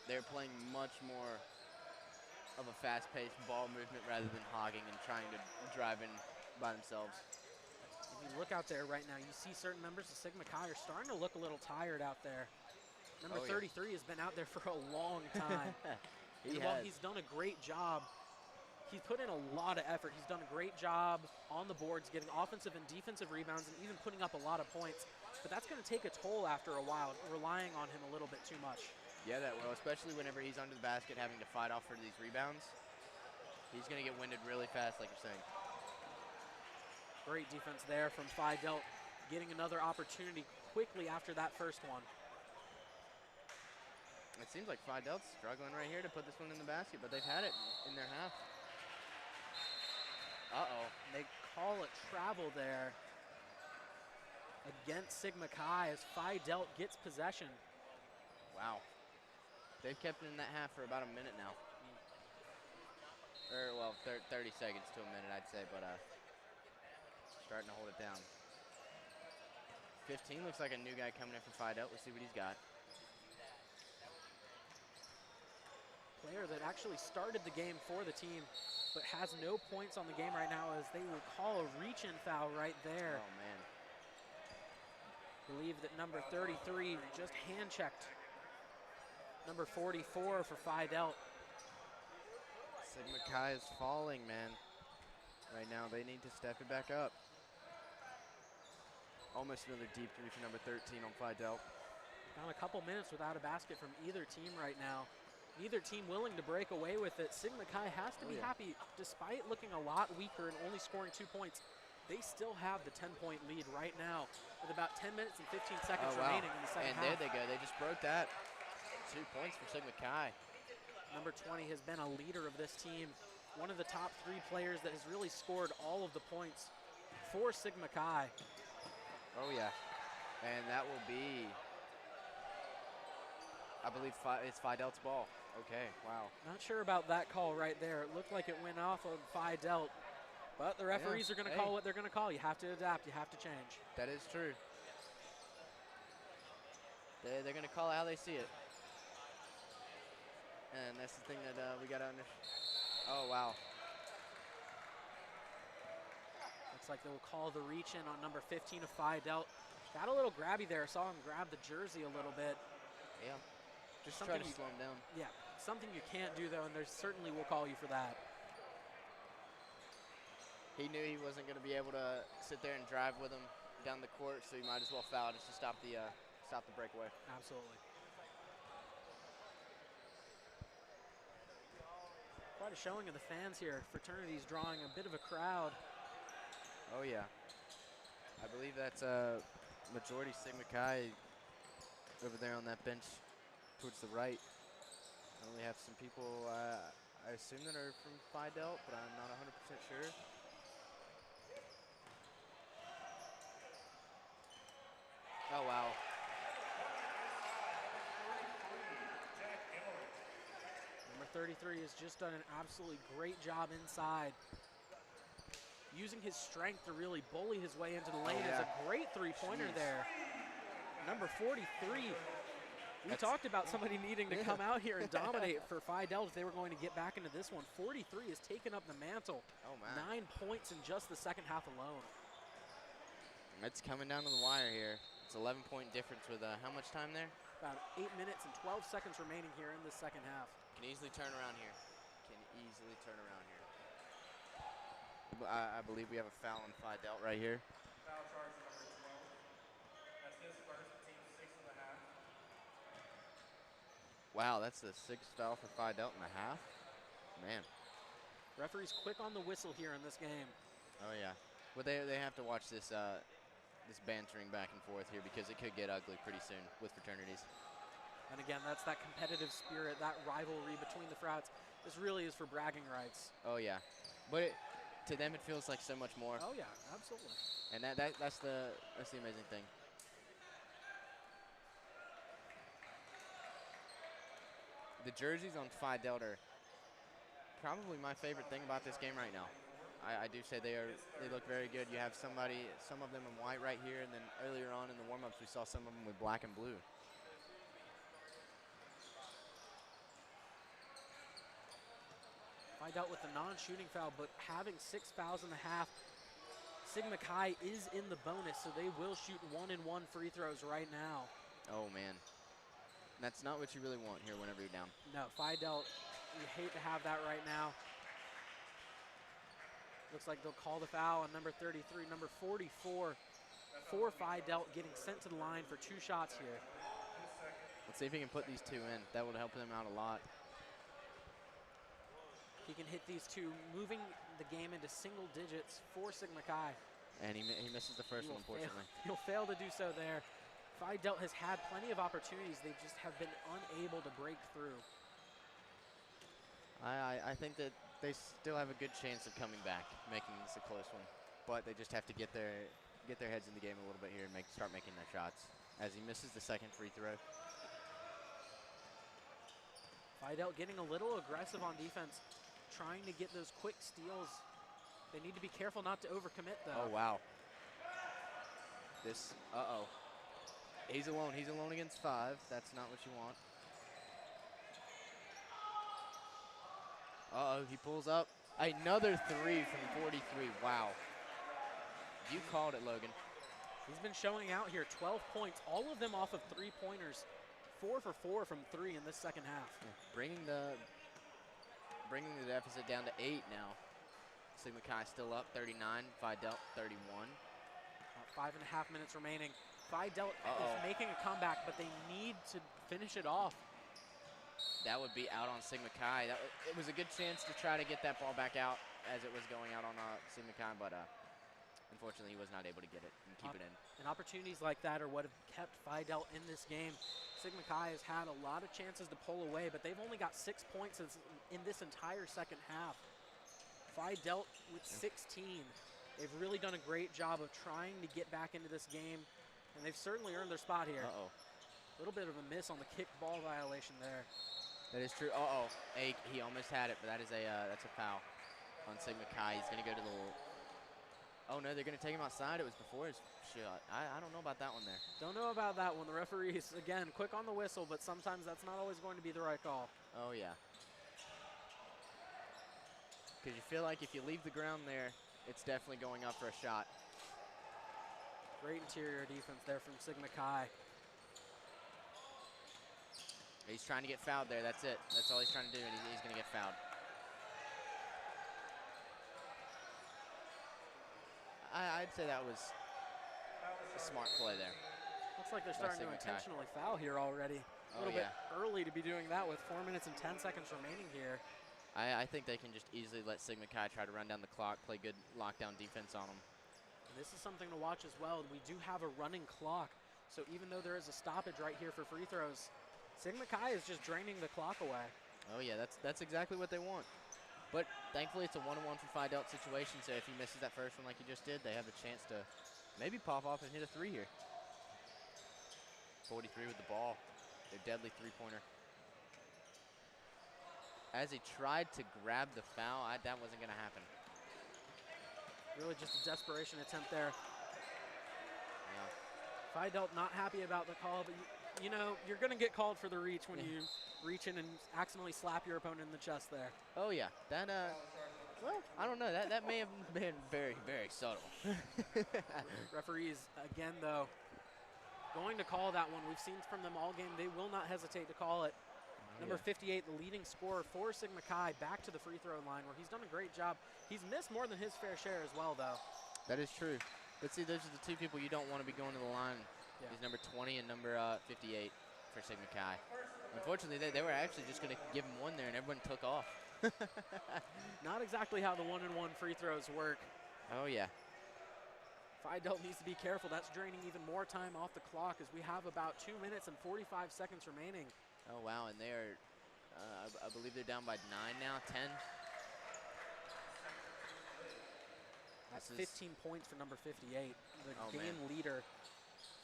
[SPEAKER 1] They're playing much more of a fast-paced ball movement rather than hogging and trying to drive in by themselves.
[SPEAKER 2] If you look out there right now, you see certain members of Sigma Chi are starting to look a little tired out there. Number 33 has been out there for a long time. While he's done a great job, he's put in a lot of effort. He's done a great job on the boards, getting offensive and defensive rebounds, and even putting up a lot of points. But that's going to take a toll after a while, relying on him a little bit too much.
[SPEAKER 1] Yeah, that will, especially whenever he's under the basket having to fight off for these rebounds. He's going to get winded really fast, like you're saying.
[SPEAKER 2] Great defense there from Phi Delt, getting another opportunity quickly after that first one.
[SPEAKER 1] It seems like Phi Delt's struggling right here to put this one in the basket, but they've had it in their half. Uh-oh.
[SPEAKER 2] They call it travel there against Sigma Chi as Phi Delt gets possession.
[SPEAKER 1] Wow. They've kept it in that half for about a minute now. Or, well, 30 seconds to a minute, I'd say, but starting to hold it down. 15 looks like a new guy coming in for Phi Delt. Let's see what he's got.
[SPEAKER 2] Player that actually started the game for the team, but has no points on the game right now as they will call a reach-in foul right there.
[SPEAKER 1] Oh, man.
[SPEAKER 2] Believe that number 33 just hand-checked number 44 for Phi Delt.
[SPEAKER 1] Sigma Chi is falling, man. Right now, they need to step it back up. Almost another deep three for number 13 on Phi Delt.
[SPEAKER 2] Gone a couple minutes without a basket from either team right now. Neither team willing to break away with it. Sigma Chi has to be happy. Despite looking a lot weaker and only scoring 2 points, they still have the 10-point lead right now with about 10 minutes and 15 seconds remaining in the second half.
[SPEAKER 1] And there they go. They just broke that. 2 points for Sigma Chi.
[SPEAKER 2] Number 20 has been a leader of this team. One of the top 3 players that has really scored all of the points for Sigma Chi.
[SPEAKER 1] Oh, yeah. And that will be, I believe, it's Phi Delta's ball. Okay, wow.
[SPEAKER 2] Not sure about that call right there. It looked like it went off of Phi Delt. But the referees are going to call what they're going to call. You have to adapt. You have to change.
[SPEAKER 1] That is true. They're going to call it how they see it. And that's the thing that we got to understand. Oh, wow.
[SPEAKER 2] Looks like they'll call the reach in on number 15 of Phi Delt. Got a little grabby there. Saw him grab the jersey a little bit.
[SPEAKER 1] Yeah. Just try to slow him down.
[SPEAKER 2] Yeah. Something you can't do, though, and there certainly will call you for that.
[SPEAKER 1] He knew he wasn't going to be able to sit there and drive with him down the court, so he might as well foul just to stop the breakaway.
[SPEAKER 2] Absolutely. Quite a showing of the fans here. Fraternity's drawing a bit of a crowd.
[SPEAKER 1] Oh, yeah. I believe that's majority Sigma Chi over there on that bench towards the right. I only have some people, I assume that are from Phi Delt, but I'm not 100% sure. Oh, wow.
[SPEAKER 2] Number 33 has just done an absolutely great job inside. Using his strength to really bully his way into the lane. Is a great three-pointer there. Number 43. We talked about somebody needing to come out here and dominate for Phi Delt if they were going to get back into this one. 43 has taken up the mantle.
[SPEAKER 1] Oh, man.
[SPEAKER 2] 9 points in just the second half alone.
[SPEAKER 1] It's coming down to the wire here. It's 11-point difference with how much time there?
[SPEAKER 2] About 8 minutes and 12 seconds remaining here in the second half.
[SPEAKER 1] Can easily turn around here. Can easily turn around here. I believe we have a foul on Phi Delt right here.
[SPEAKER 3] Foul charge number 12. That's his first, team 6.5.
[SPEAKER 1] Wow, that's the 6th foul for Phi Delt and a half. Man.
[SPEAKER 2] Referee's quick on the whistle here in this game.
[SPEAKER 1] Oh yeah, but they have to watch this this bantering back and forth here because it could get ugly pretty soon with fraternities.
[SPEAKER 2] And again, that's that competitive spirit, that rivalry between the frats. This really is for bragging rights.
[SPEAKER 1] Oh yeah, but to them it feels like so much more.
[SPEAKER 2] Oh yeah, absolutely.
[SPEAKER 1] And that's the amazing thing. The jerseys on Phi Delta are probably my favorite thing about this game right now. I do say they look very good. You have some of them in white right here, and then earlier on in the warm-ups we saw some of them with black and blue.
[SPEAKER 2] Phi Delt with the non-shooting foul, but having 6 fouls in the half, Sigma Chi is in the bonus, so they will shoot 1-and-1 free throws right now.
[SPEAKER 1] Oh man, that's not what you really want here whenever you're down.
[SPEAKER 2] No, Phi Delt, you hate to have that right now. Looks like they'll call the foul on number 33, number 44 for Phi Delt getting sent to the line for 2 shots here.
[SPEAKER 1] Let's see if he can put these 2 in. That would help them out a lot.
[SPEAKER 2] He can hit these 2, moving the game into single digits for Sigma Chi.
[SPEAKER 1] And he misses the first one, unfortunately.
[SPEAKER 2] He'll fail to do so there. Phi Delt has had plenty of opportunities. They just have been unable to break through.
[SPEAKER 1] I think that they still have a good chance of coming back, making this a close one. But they just have to get their heads in the game a little bit here and start making their shots. As he misses the second free throw.
[SPEAKER 2] Phi Delt getting a little aggressive on defense, trying to get those quick steals. They need to be careful not to overcommit, though.
[SPEAKER 1] Oh, wow. He's alone. He's alone against 5. That's not what you want. He pulls up. Another 3 from 43. Wow. You called it, Logan.
[SPEAKER 2] He's been showing out here. 12 points, all of them off of 3-pointers. 4 for 4 from 3 in this second half.
[SPEAKER 1] Yeah. Bringing the deficit down to 8 now. Sigma Chi still up, 39. Phi Delt, 31.
[SPEAKER 2] 5.5 minutes remaining. Phi Delt is making a comeback, but they need to finish it off.
[SPEAKER 1] that would be out on Sigma Chi. It was a good chance to try to get that ball back out as it was going out on Sigma Chi, but unfortunately he was not able to get it and keep it in.
[SPEAKER 2] And opportunities like that are what have kept Phi Delt in this game. Sigma Chi has had a lot of chances to pull away, but they've only got 6 points in this entire second half. Phi Delt with 16. They've really done a great job of trying to get back into this game, and they've certainly earned their spot here.
[SPEAKER 1] Uh-oh.
[SPEAKER 2] A little bit of a miss on the kick ball violation there.
[SPEAKER 1] That is true. Uh-oh. He almost had it, but that's a foul on Sigma Chi. He's going to go to the Oh, no, they're going to take him outside. It was before his shot. I don't know about that one there.
[SPEAKER 2] Don't know about that one. The referees, again, quick on the whistle, but sometimes that's not always going to be the right call.
[SPEAKER 1] Oh, yeah. Because you feel like if you leave the ground there, it's definitely going up for a shot.
[SPEAKER 2] Great interior defense there from Sigma Chi.
[SPEAKER 1] He's trying to get fouled there. That's it. That's all he's trying to do, and he's going to get fouled. I'd say that was a smart play there.
[SPEAKER 2] Looks like they're starting to intentionally foul here already. A little bit early to be doing that with 4 minutes and 10 seconds remaining here.
[SPEAKER 1] I think they can just easily let Sigma Chi try to run down the clock, play good lockdown defense on them.
[SPEAKER 2] And this is something to watch as well. We do have a running clock, so even though there is a stoppage right here for free throws, Sigma Chi is just draining the clock away.
[SPEAKER 1] Oh yeah, that's exactly what they want. But thankfully it's a 1-on-1 for Phi Delt situation, so if he misses that first one like he just did, they have the chance to maybe pop off and hit a 3 here. 43 with the ball. Their deadly three-pointer. As he tried to grab the foul, that wasn't going to happen.
[SPEAKER 2] Really just a desperation attempt there.
[SPEAKER 1] Yeah.
[SPEAKER 2] Phi Delt not happy about the call, but you know, you're going to get called for the reach when you reach in and accidentally slap your opponent in the chest there.
[SPEAKER 1] Oh, yeah. That, well, I don't know. That may have been very, very subtle.
[SPEAKER 2] Referees, again, though, going to call that one. We've seen from them all game. They will not hesitate to call it. Number 58, the leading scorer for Sigma Chi, back to the free throw line where he's done a great job. He's missed more than his fair share as well, though.
[SPEAKER 1] That is true. But see, those are the two people you don't want to be going to the line. Yeah. He's number 20 and number 58 for Sigma Chi. Unfortunately, they were actually just going to give him one there, and everyone took off.
[SPEAKER 2] Not exactly how the one-and-one free throws work.
[SPEAKER 1] Oh, yeah.
[SPEAKER 2] Phi Delt needs to be careful. That's draining even more time off the clock as we have about 2 minutes and 45 seconds remaining.
[SPEAKER 1] Oh, wow, and they are, I believe they're down by 9 now, 10.
[SPEAKER 2] That's 15 points for number 58, the game leader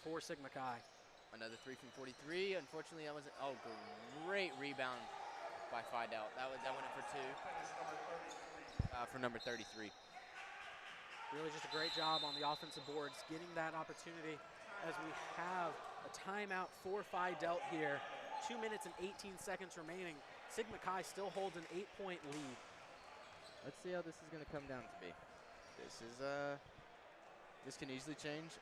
[SPEAKER 2] for Sigma Chi.
[SPEAKER 1] Another 3 from 43. Unfortunately, that wasn't. Oh, great rebound by Phi Delt. That went in for 2 for number 33.
[SPEAKER 2] Really just a great job on the offensive boards, getting that opportunity as we have a timeout for Phi Delt here. 2 minutes and 18 seconds remaining. Sigma Chi still holds an 8-point lead.
[SPEAKER 1] Let's see how this is going to come down to be. This can easily change.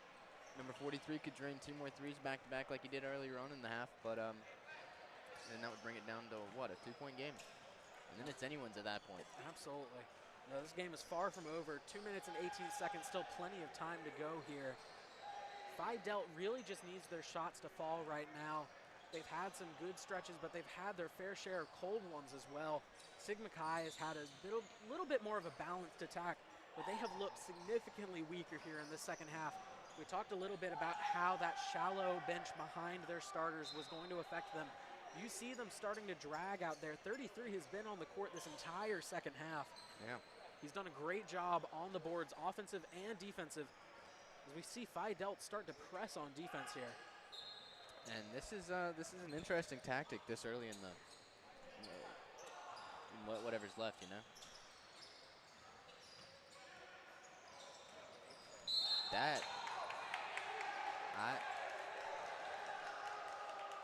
[SPEAKER 1] Number 43 could drain 2 more threes back-to-back like he did earlier on in the half, but then that would bring it down to, what, a 2-point game? And then it's anyone's at that point.
[SPEAKER 2] Absolutely. No, this game is far from over. 2 minutes and 18 seconds, still plenty of time to go here. Phi Delt really just needs their shots to fall right now. They've had some good stretches, but they've had their fair share of cold ones as well. Sigma Chi has had a little bit more of a balanced attack, but they have looked significantly weaker here in the second half. We talked a little bit about how that shallow bench behind their starters was going to affect them. You see them starting to drag out there. 33 has been on the court this entire second half.
[SPEAKER 1] Yeah.
[SPEAKER 2] He's done a great job on the boards, offensive and defensive, as we see Phi Delt start to press on defense here.
[SPEAKER 1] And this is an interesting tactic this early in the whatever's left, you know.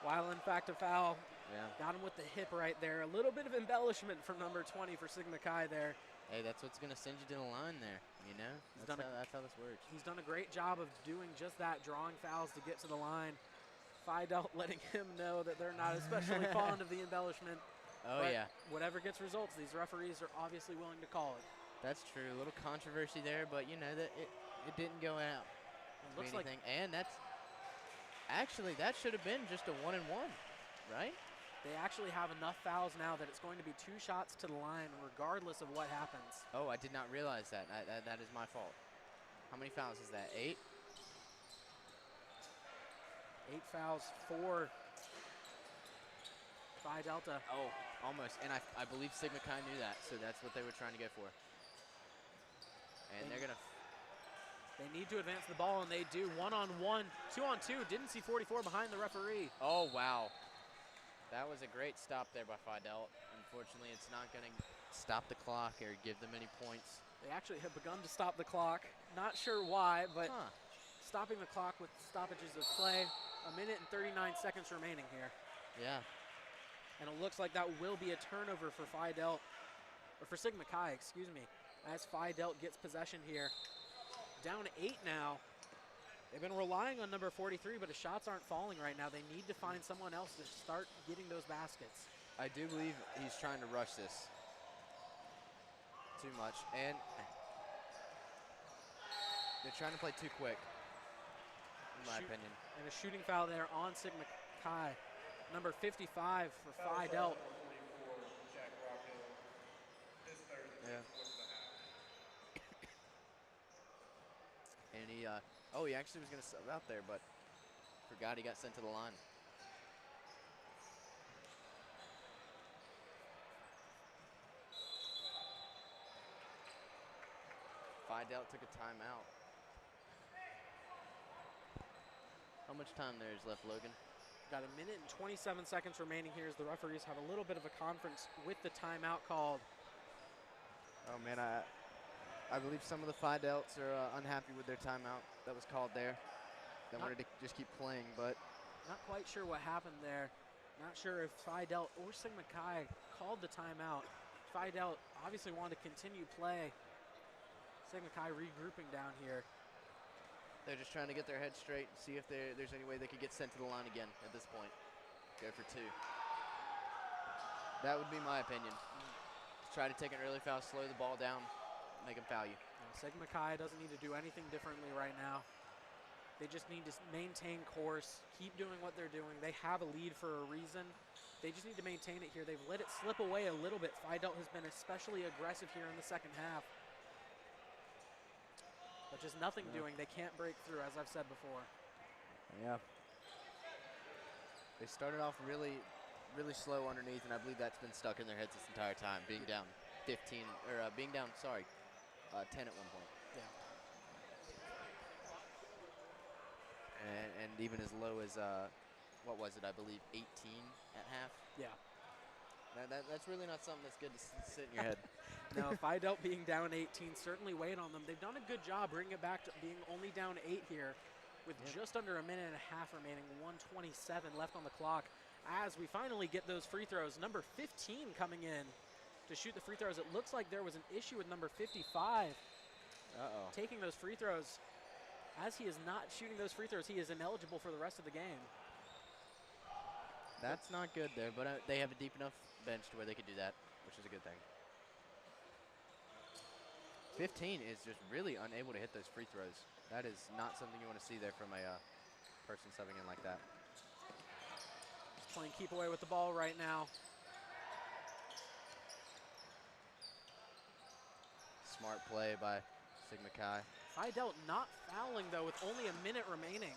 [SPEAKER 2] While in fact a foul.
[SPEAKER 1] Yeah.
[SPEAKER 2] Got him with the hip right there. A little bit of embellishment from number 20 for Sigma Chi there.
[SPEAKER 1] Hey, that's what's going to send you to the line there, you know? That's how this works.
[SPEAKER 2] He's done a great job of doing just that, drawing fouls to get to the line. Phi Delt letting him know that they're not especially fond of the embellishment.
[SPEAKER 1] Oh,
[SPEAKER 2] but
[SPEAKER 1] yeah.
[SPEAKER 2] Whatever gets results, these referees are obviously willing to call it.
[SPEAKER 1] That's true. A little controversy there, but, you know, that it didn't go out.
[SPEAKER 2] It looks like,
[SPEAKER 1] and that's actually, that should have been just a 1-and-1, right?
[SPEAKER 2] They actually have enough fouls now that it's going to be 2 shots to the line regardless of what happens.
[SPEAKER 1] Oh, I did not realize that. That is my fault. How many fouls is that? 8?
[SPEAKER 2] 8 fouls for Phi Delta.
[SPEAKER 1] Oh, almost. And I believe Sigma Chi knew that, so that's what they were trying to go for. And they're going to...
[SPEAKER 2] They need to advance the ball, and they do. 1-on-1, 2-on-2. Didn't see 44 behind the referee.
[SPEAKER 1] Oh, wow. That was a great stop there by Phi Delta. Unfortunately, it's not going to stop the clock or give them any points.
[SPEAKER 2] They actually have begun to stop the clock. Not sure why, but stopping the clock with stoppages of play. 1 minute and 39 seconds remaining here.
[SPEAKER 1] Yeah.
[SPEAKER 2] And it looks like that will be a turnover for Phi Delta, or for Sigma Chi, excuse me, as Phi Delta gets possession here. Down 8 now. They've been relying on number 43, but the shots aren't falling right now. They need to find someone else to start getting those baskets.
[SPEAKER 1] I do believe he's trying to rush this too much, and they're trying to play too quick, in my opinion.
[SPEAKER 2] And a shooting foul there on Sigma Chi. Number 55 for Phi Delta.
[SPEAKER 1] Yeah. And he, he actually was going to sub out there, but forgot he got sent to the line. Phi Delta took a timeout. How much time there is left, Logan?
[SPEAKER 2] Got 1 minute and 27 seconds remaining here as the referees have a little bit of a conference with the timeout called.
[SPEAKER 1] Oh, man, I believe some of the Phi Delts are unhappy with their timeout that was called there. They wanted to just keep playing, but...
[SPEAKER 2] Not quite sure what happened there. Not sure if Phi Delta or Sigma Chi called the timeout. Phi Delta obviously wanted to continue play. Sigma Chi regrouping down here.
[SPEAKER 1] They're just trying to get their head straight and see if there's any way they could get sent to the line again at this point. Go for 2. That would be my opinion. Try to take an early foul, slow the ball down, make them foul you.
[SPEAKER 2] Sigma Chi doesn't need to do anything differently right now. They just need to maintain course, keep doing what they're doing. They have a lead for a reason. They just need to maintain it here. They've let it slip away a little bit. Phi Delta has been especially aggressive here in the second half. But just nothing doing. They can't break through, as I've said before.
[SPEAKER 1] Yeah. They started off really slow underneath, and I believe that's been stuck in their heads this entire time, being down 15, or 10 at one point.
[SPEAKER 2] Yeah.
[SPEAKER 1] And even as low as, what was it, I believe 18 at half?
[SPEAKER 2] Yeah.
[SPEAKER 1] That's really not something that's good to sit in your head.
[SPEAKER 2] No, Phi Delta being down 18 certainly weighed on them. They've done a good job bringing it back to being only down 8 here with just under 1.5 minutes remaining, 1:27 left on the clock. As we finally get those free throws, number 15 coming in to shoot the free throws. It looks like there was an issue with number 55 taking those free throws. As he is not shooting those free throws, he is ineligible for the rest of the game.
[SPEAKER 1] That's not good there, but they have a deep enough bench to where they could do that, which is a good thing. 15 is just really unable to hit those free throws. That is not something you want to see there from a person subbing in like that.
[SPEAKER 2] Just playing keep away with the ball right now.
[SPEAKER 1] Smart play by Sigma Chi.
[SPEAKER 2] Phi Delta not fouling, though, with only 1 minute remaining.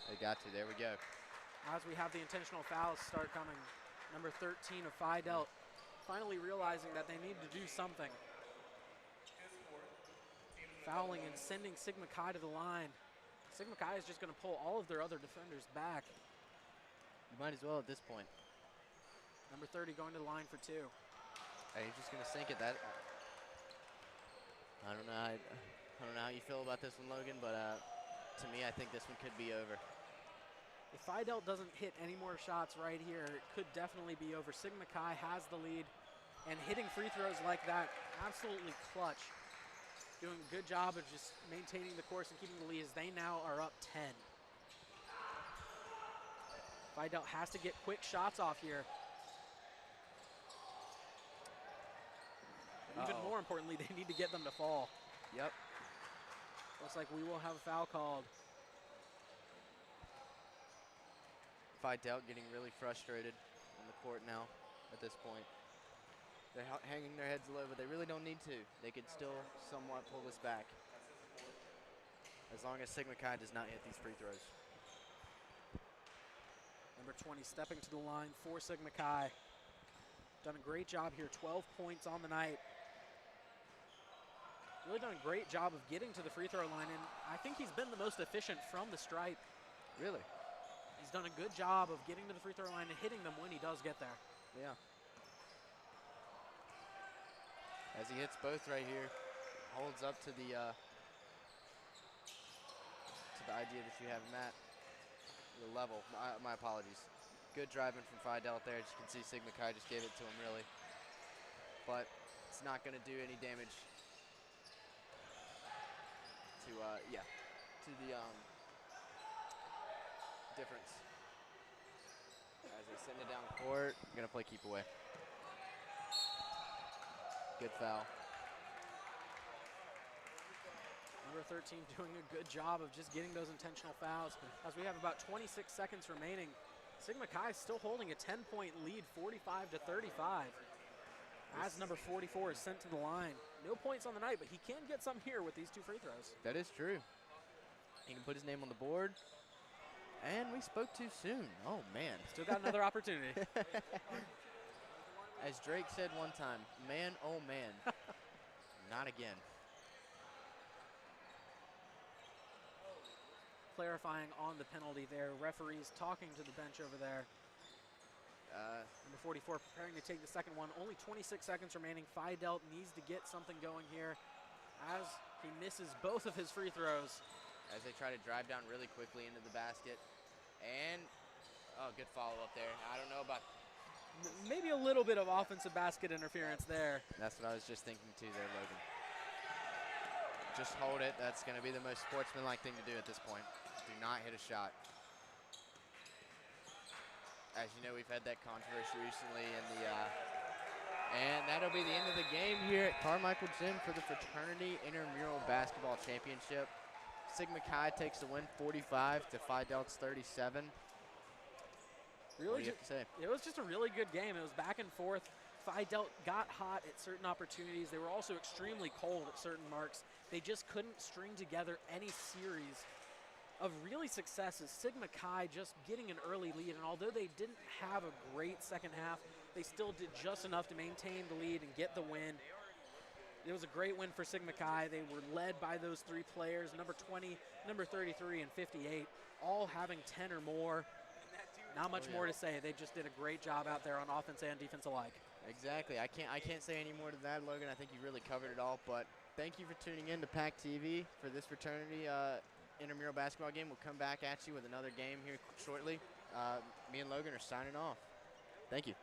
[SPEAKER 1] They got to. There we go.
[SPEAKER 2] As we have the intentional fouls start coming. Number 13 of Phi Delta finally realizing that they need to do something. Fouling and sending Sigma Chi to the line. Sigma Chi is just going to pull all of their other defenders back.
[SPEAKER 1] You might as well at this point.
[SPEAKER 2] Number 30 going to the line for 2.
[SPEAKER 1] Hey, he's just going to sink it. I don't know how you feel about this one, Logan, but to me, I think this one could be over.
[SPEAKER 2] If Phi Delta doesn't hit any more shots right here, it could definitely be over. Sigma Chi has the lead, and hitting free throws like that, absolutely clutch. Doing a good job of just maintaining the course and keeping the lead as they now are up 10. Phi Delta has to get quick shots off here. Even more importantly, they need to get them to fall.
[SPEAKER 1] Yep.
[SPEAKER 2] Looks like we will have a foul called.
[SPEAKER 1] Phi Delt getting really frustrated on the court now at this point. They're hanging their heads low, but they really don't need to. They could still somewhat pull this back, as long as Sigma Chi does not hit these free throws.
[SPEAKER 2] Number 20 stepping to the line for Sigma Chi. Done a great job here, 12 points on the night. Really done a great job of getting to the free throw line, and I think he's been the most efficient from the stripe.
[SPEAKER 1] Really?
[SPEAKER 2] He's done a good job of getting to the free throw line and hitting them when he does get there.
[SPEAKER 1] Yeah. As he hits both right here, holds up to the idea that you have him at the level. My apologies. Good driving from Phi Delt there. As you can see, Sigma Chi just gave it to him, really. But it's not going to do any damage to the difference. As they send it down court, going to play keep away. Good foul.
[SPEAKER 2] Number 13 doing a good job of just getting those intentional fouls. As we have about 26 seconds remaining, Sigma Chi still holding a 10-point lead, 45 to 35. As number 44 is sent to the line. No points on the night, but he can get some here with these two free throws.
[SPEAKER 1] That is true. He can put his name on the board. And we spoke too soon. Oh, man.
[SPEAKER 2] Still got another opportunity.
[SPEAKER 1] As Drake said one time, man, oh, man. Not again.
[SPEAKER 2] Clarifying on the penalty there. Referees talking to the bench over there. Number 44 preparing to take the second one. Only 26 seconds remaining. Phi Delt needs to get something going here as he misses both of his free throws.
[SPEAKER 1] As they try to drive down really quickly into the basket. And, oh, good follow-up there. I don't know about...
[SPEAKER 2] Maybe a little bit of offensive basket interference there.
[SPEAKER 1] That's what I was just thinking too there, Logan. Just hold it. That's going to be the most sportsmanlike thing to do at this point. Do not hit a shot. As you know, we've had that controversy recently in the... and that'll be the end of the game here at Carmichael Gym for the Fraternity Intramural Basketball Championship. Sigma Chi takes the win 45 to Phi Delt's 37.
[SPEAKER 2] Really,
[SPEAKER 1] what do you have to say?
[SPEAKER 2] It was just a really good game. It was back and forth. Phi Delt got hot at certain opportunities. They were also extremely cold at certain marks. They just couldn't string together any series of really successes. Sigma Chi just getting an early lead, and although they didn't have a great second half, they still did just enough to maintain the lead and get the win. It was a great win for Sigma Chi. They were led by those three players, number 20, number 33, and 58, all having 10 or more. Not much more to say. They just did a great job out there on offense and defense alike.
[SPEAKER 1] Exactly. I can't say any more to that, Logan. I think you really covered it all. But thank you for tuning in to PackTV for this Fraternity intramural basketball game. We'll come back at you with another game here shortly. Me and Logan are signing off. Thank you.